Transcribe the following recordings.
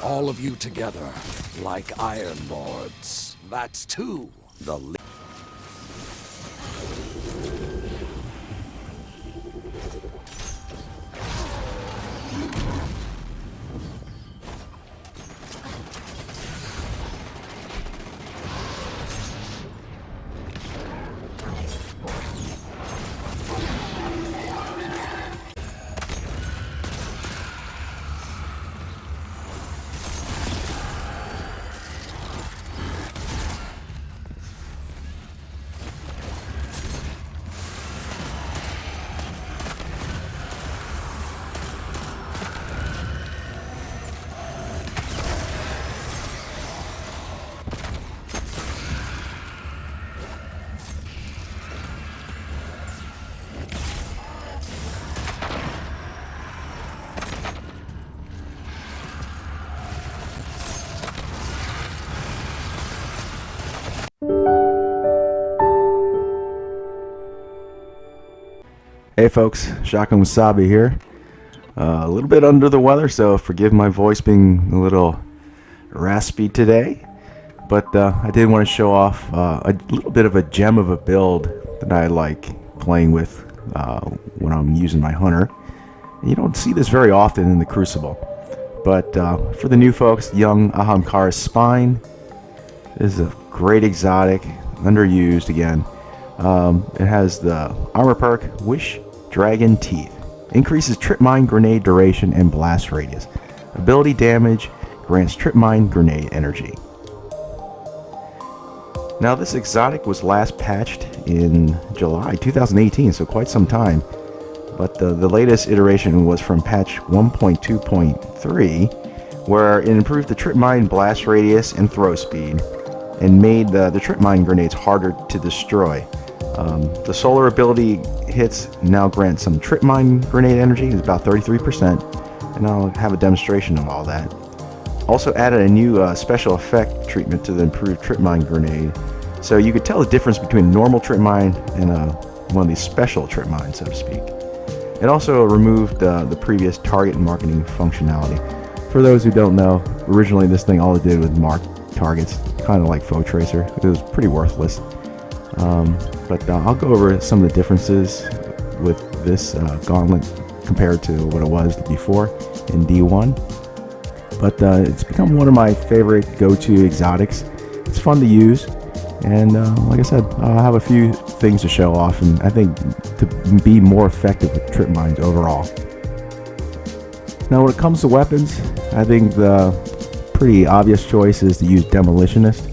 All of you together, like Iron Lords. That's two. Hey folks, Shotgun Wasabi here. A little bit under the weather, so forgive my voice being a little raspy today. But I did want to show off a little bit of a gem of a build that I like playing with when I'm using my hunter. And you don't see this very often in the Crucible. But for the new folks, young Ahamkara Spine is a great exotic, underused again. It has the armor perk, Wish Dragon Teeth. Increases trip mine grenade duration and blast radius. Ability damage grants trip mine grenade energy. Now this exotic was last patched in July 2018, so quite some time. But the latest iteration was from patch 1.2.3, where it improved the trip mine blast radius and throw speed, and made the trip mine grenades harder to destroy. The solar ability hits now grant some trip mine grenade energy, it's about 33%, and I'll have a demonstration of all that. Also added a new special effect treatment to the improved trip mine grenade, so you could tell the difference between a normal trip mine and one of these special trip mines, so to speak. It also removed the previous target marketing functionality. For those who don't know, originally this thing all it did was mark targets, kind of like Foe Tracer. It was pretty worthless. But I'll go over some of the differences with this gauntlet compared to what it was before in D1. But it's become one of my favorite go-to exotics. It's fun to use, and like I said, I'll have a few things to show off, and I think to be more effective with trip mines overall. Now when it comes to weapons, I think the pretty obvious choice is to use Demolitionist.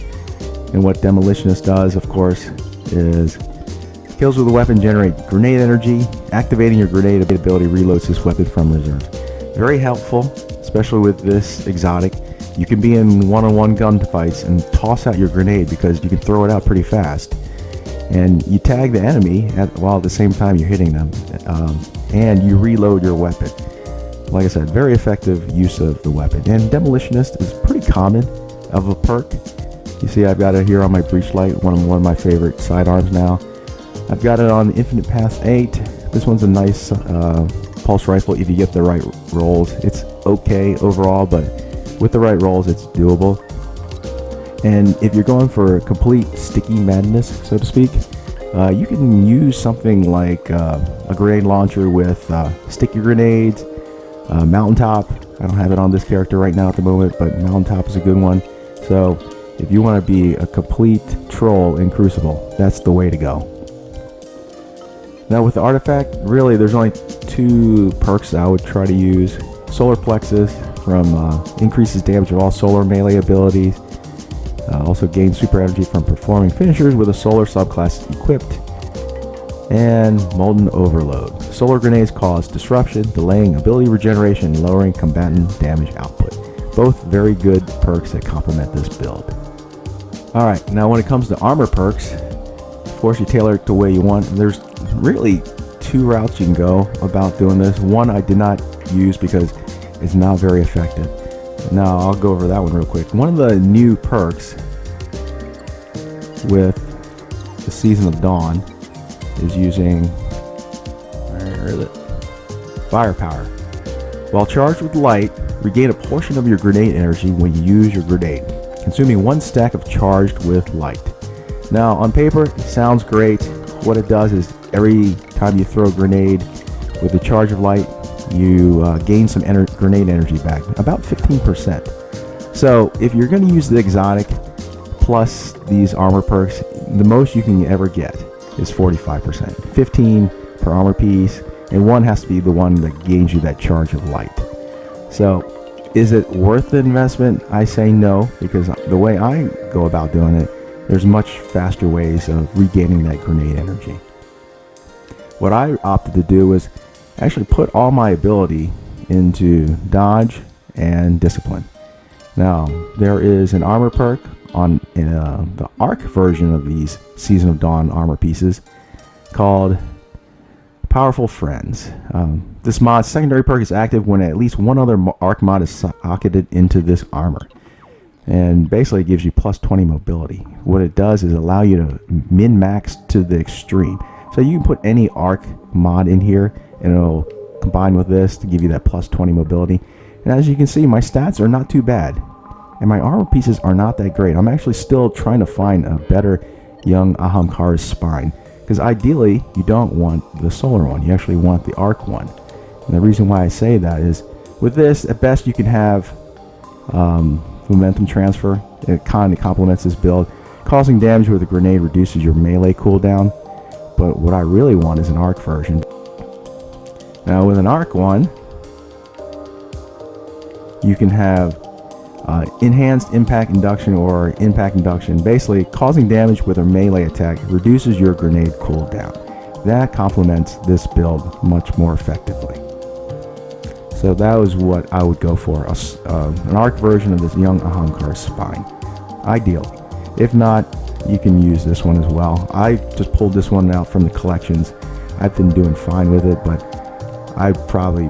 And what Demolitionist does, of course, is kills with a weapon generate grenade energy. Activating your grenade ability reloads this weapon from reserve. Very helpful, especially with this exotic. You can be in one-on-one gunfights and toss out your grenade because you can throw it out pretty fast. And you tag the enemy while at the same time you're hitting them. And you reload your weapon. Like I said, very effective use of the weapon. And Demolitionist is pretty common of a perk. You see I've got it here on my Breachlight, one of my favorite sidearms now. I've got it on Infinite Path 8. This one's a nice pulse rifle if you get the right rolls. It's okay overall, but with the right rolls it's doable. And if you're going for complete sticky madness, so to speak, you can use something like a grenade launcher with sticky grenades, Mountaintop. I don't have it on this character right now at the moment, but Mountaintop is a good one. So if you want to be a complete troll in Crucible, that's the way to go. Now with the artifact, really there's only two perks I would try to use. Solar Plexus from increases damage of all solar melee abilities. Also gains super energy from performing finishers with a solar subclass equipped. And Molten Overload. Solar grenades cause disruption, delaying ability regeneration, and lowering combatant damage output. Both very good perks that complement this build. Alright, now when it comes to armor perks, of course you tailor it the way you want. There's really two routes you can go about doing this. One I did not use because it's not very effective. Now I'll go over that one real quick. One of the new perks with the Season of Dawn, is using, where is it? Firepower. While charged with light, regain a portion of your grenade energy when you use your grenade, consuming 1 stack of charged with light. Now, on paper, it sounds great. What it does is every time you throw a grenade with the charge of light, you gain some grenade energy back, about 15%. So if you're going to use the exotic plus these armor perks, the most you can ever get is 45%. 15 per armor piece, and 1 has to be the one that gains you that charge of light. So is it worth the investment? I say no, because the way I go about doing it, there's much faster ways of regaining that grenade energy. What I opted to do was actually put all my ability into dodge and discipline. Now, there is an armor perk on the ARC version of these Season of Dawn armor pieces called Powerful Friends. This mod's secondary perk is active when at least one other ARC mod is socketed into this armor. And basically it gives you plus 20 mobility. What it does is allow you to min-max to the extreme. So you can put any ARC mod in here and it'll combine with this to give you that plus 20 mobility. And as you can see, my stats are not too bad. And my armor pieces are not that great. I'm actually still trying to find a better young Ahamkara's spine. Because ideally, you don't want the solar one. You actually want the arc one. And the reason why I say that is, with this, at best you can have momentum transfer. It kind of complements this build. Causing damage with a grenade reduces your melee cooldown. But what I really want is an arc version. Now with an arc one, you can have enhanced impact induction or impact induction. Basically, causing damage with a melee attack reduces your grenade cooldown. That complements this build much more effectively. So that was what I would go for, an arc version of this young Ahamkara spine. Ideally. If not, you can use this one as well. I just pulled this one out from the collections. I've been doing fine with it, but I probably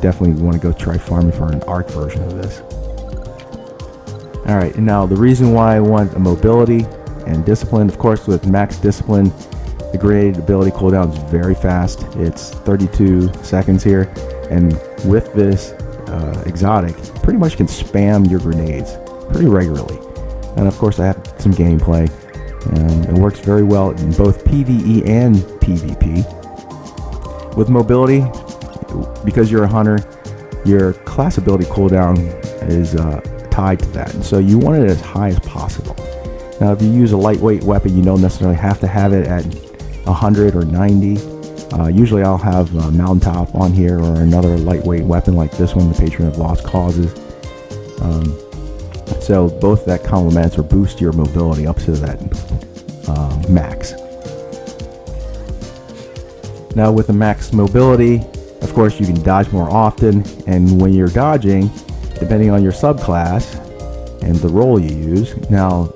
definitely want to go try farming for an arc version of this. Alright, and now the reason why I want a mobility and discipline, of course with max discipline, the grenade ability cooldown is very fast. It's 32 seconds here, and with this exotic, you pretty much can spam your grenades pretty regularly. And of course I have some gameplay, and it works very well in both PvE and PvP. With mobility, because you're a hunter, your class ability cooldown is tied to that, and so you want it as high as possible. Now if you use a lightweight weapon, you don't necessarily have to have it at 100 or 90. Usually I'll have a mountaintop on here or another lightweight weapon like this one, the Patron of Lost Causes. So both that complements or boost your mobility up to that max. Now with the max mobility, of course you can dodge more often, and when you're dodging, depending on your subclass and the role you use. Now,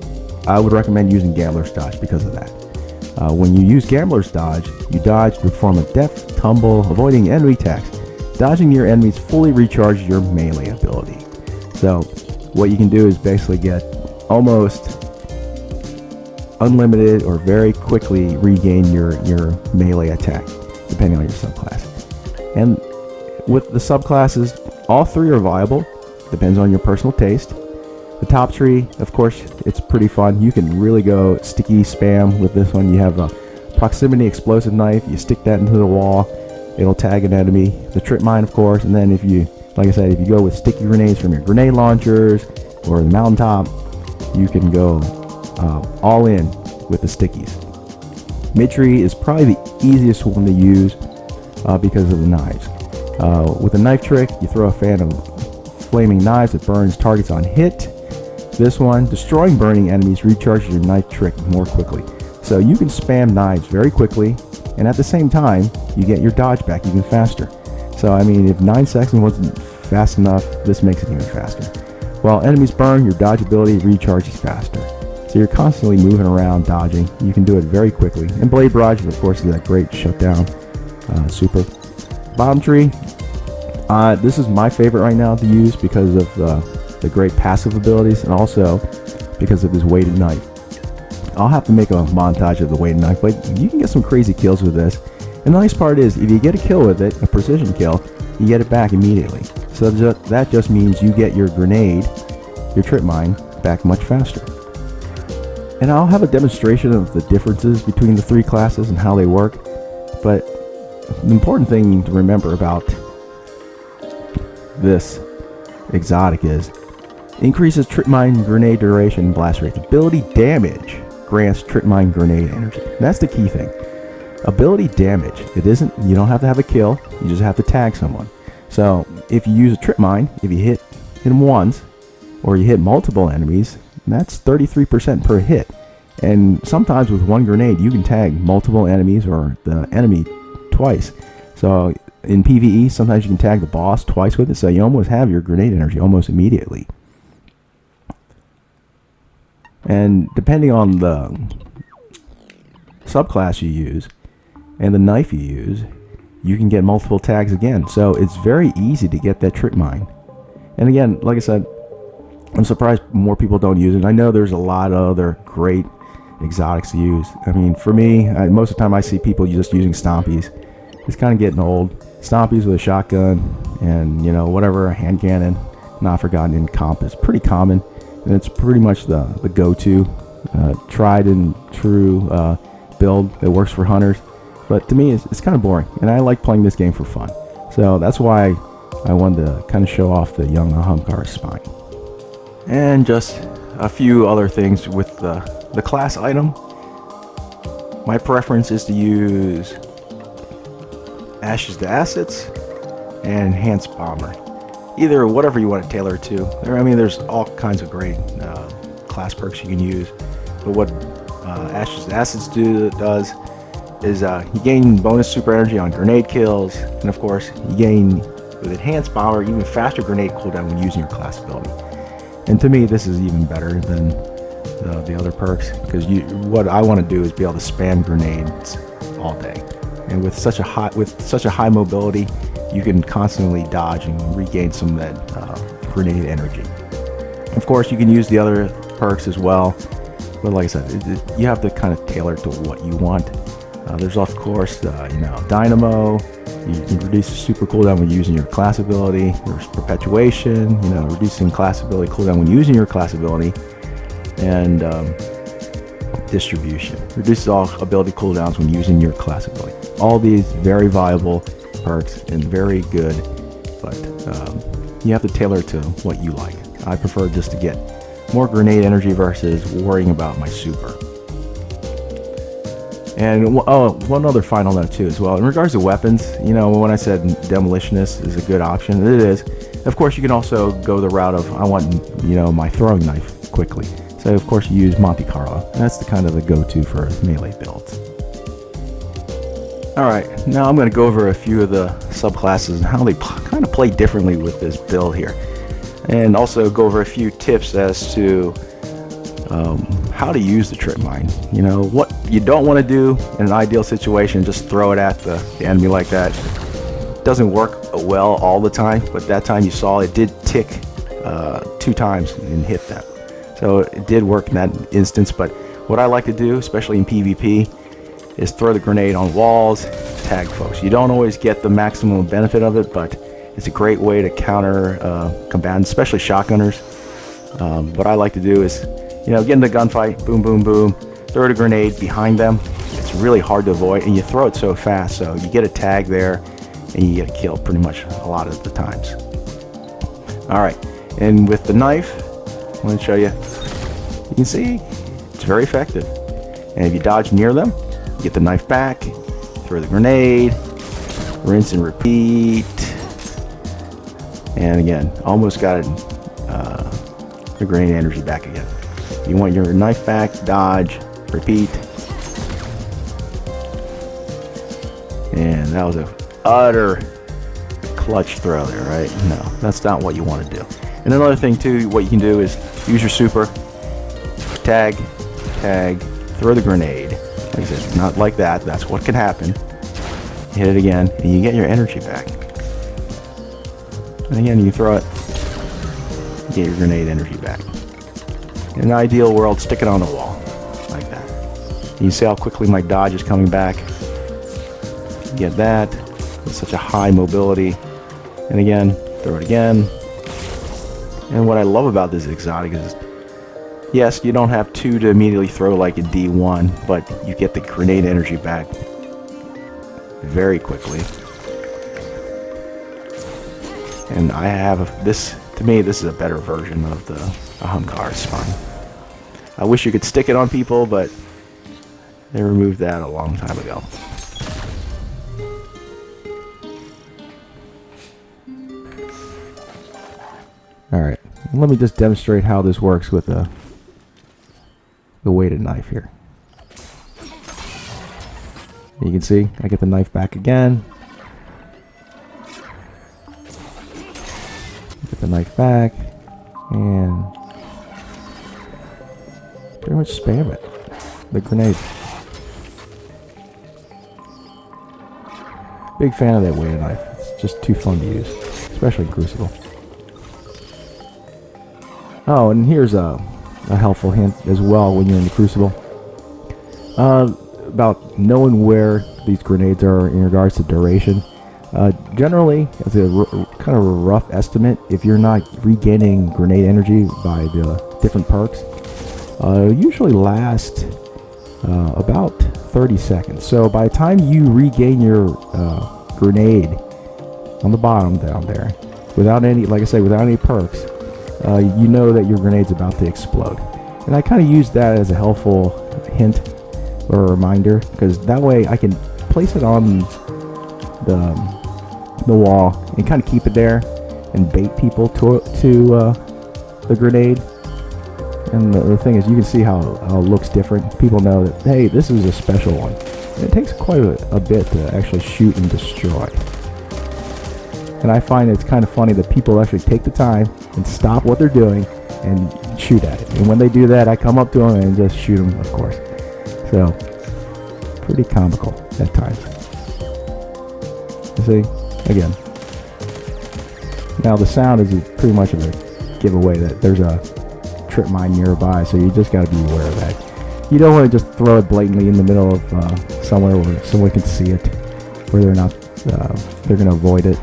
I would recommend using Gambler's Dodge because of that. When you use Gambler's Dodge, you dodge to perform a deft tumble, avoiding enemy attacks. Dodging near enemies fully recharges your melee ability. So, what you can do is basically get almost unlimited or very quickly regain your melee attack, depending on your subclass. And with the subclasses, all 3 are viable. Depends on your personal taste. The top tree, of course, it's pretty fun. You can really go sticky spam with this one. You have a proximity explosive knife. You stick that into the wall, it'll tag an enemy. The trip mine, of course, and then if you, like I said, if you go with sticky grenades from your grenade launchers or the mountaintop, you can go all in with the stickies. Mid tree is probably the easiest one to use because of the knives. With a knife trick, you throw a fan of flaming knives that burns targets on hit. This one, destroying burning enemies, recharges your knife trick more quickly. So you can spam knives very quickly, and at the same time, you get your dodge back even faster. So I mean, if 9 seconds wasn't fast enough, this makes it even faster. While enemies burn, your dodge ability recharges faster. So you're constantly moving around, dodging. You can do it very quickly. And Blade Barrage, of course, is that great shutdown. Super. Bottom tree. This is my favorite right now to use because of the great passive abilities, and also because of this weighted knife. I'll have to make a montage of the weighted knife, but you can get some crazy kills with this. And the nice part is, if you get a kill with it, a precision kill, you get it back immediately. So that just means you get your grenade, your trip mine, back much faster. And I'll have a demonstration of the differences between the three classes and how they work. But the important thing to remember about this exotic is increases trip mine grenade duration and blast rate. Ability damage grants trip mine grenade energy. That's the key thing. Ability damage. It isn't, you don't have to have a kill, you just have to tag someone. So if you use a trip mine, if you hit them once, or you hit multiple enemies, that's 33% per hit. And sometimes with one grenade, you can tag multiple enemies or the enemy twice. So in PvE, sometimes you can tag the boss twice with it, so you almost have your grenade energy almost immediately. And depending on the subclass you use and the knife you use, you can get multiple tags again. So it's very easy to get that trip mine. And again, like I said, I'm surprised more people don't use it. I know there's a lot of other great exotics to use. I mean, for me, most of the time I see people just using stompies. It's kind of getting old. Stompies with a shotgun and, you know, whatever, a hand cannon, not forgotten in comp is pretty common. And it's pretty much the go-to, tried and true build that works for hunters. But to me, it's kind of boring. And I like playing this game for fun. So that's why I wanted to kind of show off the young Ahamkara spine. And just a few other things with the class item. My preference is to use Ashes to Assets and Enhanced Bomber. Either whatever you want to tailor it to. I mean, there's all kinds of great class perks you can use. But what Ashes to Assets does is you gain bonus super energy on grenade kills. And of course, you gain, with Enhanced Bomber, even faster grenade cooldown when using your class ability. And to me, this is even better than the other perks, because what I want to do is be able to spam grenades all day. And with such a high mobility, you can constantly dodge and regain some of that grenade energy. Of course, you can use the other perks as well, but like I said, you have to kind of tailor it to what you want. There's of course, Dynamo. You can reduce the super cooldown when using your class ability. There's Perpetuation, reducing class ability cooldown when using your class ability. And Distribution. Reduces all ability cooldowns when using your class ability. All these very viable perks and very good, but you have to tailor it to what you like. I prefer just to get more grenade energy versus worrying about my super. And one other final note too as well. In regards to weapons, when I said Demolitionist is a good option, it is. Of course, you can also go the route of I want, my throwing knife quickly. So of course you use Monte Carlo. That's the kind of the go-to for melee builds. Alright, now I'm going to go over a few of the subclasses and how they kind of play differently with this build here. And also go over a few tips as to how to use the trip mine. What you don't want to do in an ideal situation, just throw it at the enemy like that. Doesn't work well all the time, but that time you saw it did tick 2 times and hit them. So it did work in that instance, but what I like to do, especially in PvP, is throw the grenade on walls, tag folks. You don't always get the maximum benefit of it, but it's a great way to counter combatants, especially shotgunners. What I like to do is, get in the gunfight, boom, boom, boom, throw the grenade behind them. It's really hard to avoid, and you throw it so fast, so you get a tag there, and you get a kill pretty much a lot of the times. Alright, and with the knife, I'm going to show you. You can see it's very effective. And if you dodge near them, you get the knife back, throw the grenade, rinse and repeat. And again, almost got the grenade energy back again. You want your knife back, dodge, repeat. And that was a utter clutch throw there, right? No, that's not what you want to do. And another thing too, what you can do is use your super, tag, throw the grenade. Like I said, not like that, that's what can happen. Hit it again, and you get your energy back. And again, you throw it, you get your grenade energy back. In an ideal world, stick it on the wall, like that. You see how quickly my dodge is coming back. Get that. It's such a high mobility. And again, throw it again. And what I love about this exotic is, yes, you don't have 2 to immediately throw like a D1, but you get the grenade energy back very quickly. And I have this, to me, this is a better version of the Ahamkara spine. I wish you could stick it on people, but they removed that a long time ago. Alright, let me just demonstrate how this works with the weighted knife here. You can see, I get the knife back again. Get the knife back, and pretty much spam it. The grenade. Big fan of that weighted knife. It's just too fun to use, especially in Crucible. Oh, and here's a helpful hint as well when you're in the Crucible. About knowing where these grenades are in regards to duration. Generally, as a kind of a rough estimate, if you're not regaining grenade energy by the different perks, usually last about 30 seconds. So by the time you regain your grenade on the bottom down there, without any, like I say, without any perks, you know that your grenade's about to explode. And I kind of use that as a helpful hint or a reminder, because that way I can place it on the wall and kind of keep it there and bait people to the grenade. And the thing is, you can see how it looks different. People know that, hey, this is a special one. And it takes quite a bit to actually shoot and destroy. And I find it's kind of funny that people actually take the time and stop what they're doing and shoot at it. And when they do that, I come up to them and just shoot them, of course. So, pretty comical at times. You see, again. Now the sound is pretty much of a giveaway that there's a trip mine nearby, so you just got to be aware of that. You don't want to just throw it blatantly in the middle of somewhere where someone can see it, where they're not, they're going to avoid it.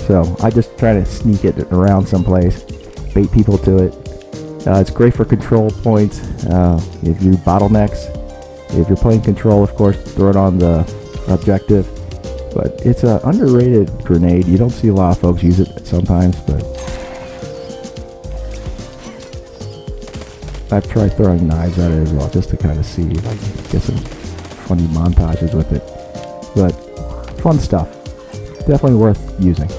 So I just try to sneak it around someplace, bait people to it. It's great for control points. If you bottlenecks, if you're playing control, of course, throw it on the objective. But it's an underrated grenade. You don't see a lot of folks use it sometimes, but I've tried throwing knives at it as well, just to kind of see if I can get some funny montages with it. But fun stuff. Definitely worth using.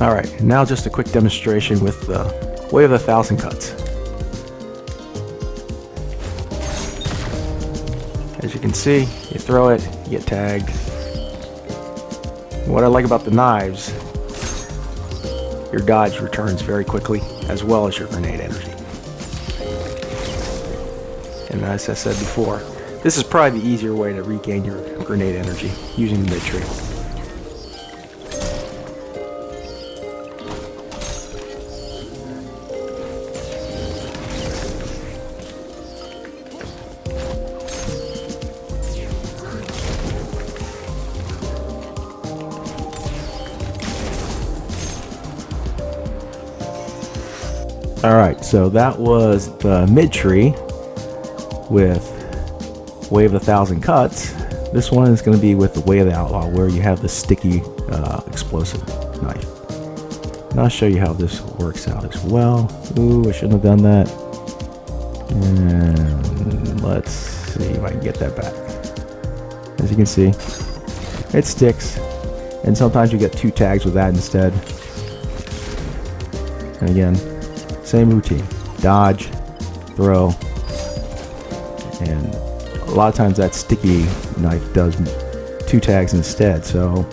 Alright, now just a quick demonstration with the Way of 1,000 Cuts. As you can see, you throw it, you get tagged. What I like about the knives, your dodge returns very quickly, as well as your grenade energy. And as I said before, this is probably the easier way to regain your grenade energy, using the mid-tree. Alright, so that was the mid-tree with Way of 1,000 Cuts. This one is going to be with the Way of the Outlaw, where you have the sticky explosive knife. And I'll show you how this works out as well. Ooh, I shouldn't have done that. And let's see if I can get that back. As you can see, it sticks. And sometimes you get 2 tags with that instead. And again, same routine. Dodge, throw, and a lot of times that sticky knife does 2 tags instead, so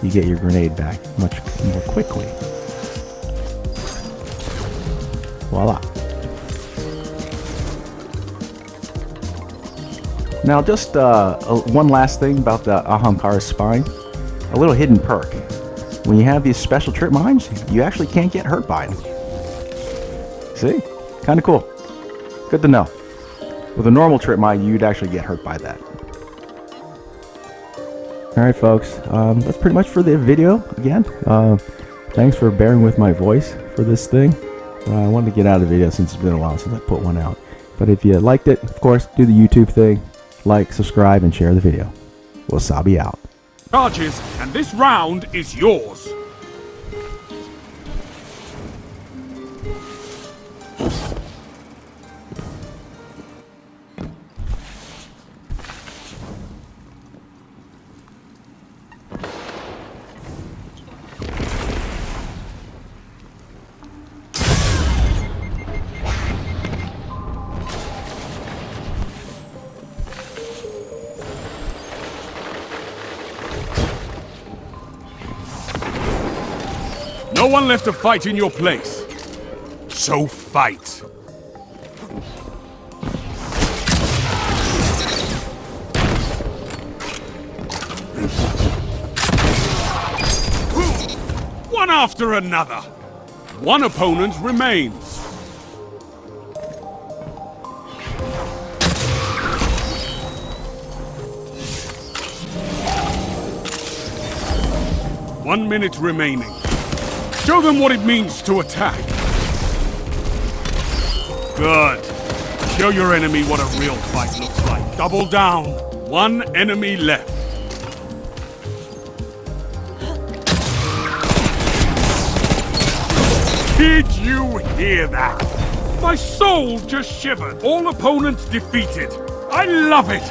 you get your grenade back much more quickly. Voila. Now just one last thing about the Ahamkara spine. A little hidden perk. When you have these special trip mines, you actually can't get hurt by them. See? Kind of cool. Good to know. With a normal trip mine, you'd actually get hurt by that. Alright folks, that's pretty much for the video again. Thanks for bearing with my voice for this thing. I wanted to get out of the video since it's been a while since I put one out. But if you liked it, of course, do the YouTube thing. Like, subscribe, and share the video. Wasabi out. Charges, and this round is yours. No one left to fight in your place. So fight. One after another. One opponent remains. One minute remaining. Show them what it means to attack. Good. Show your enemy what a real fight looks like. Double down. One enemy left. Did you hear that? My soul just shivered. All opponents defeated. I love it.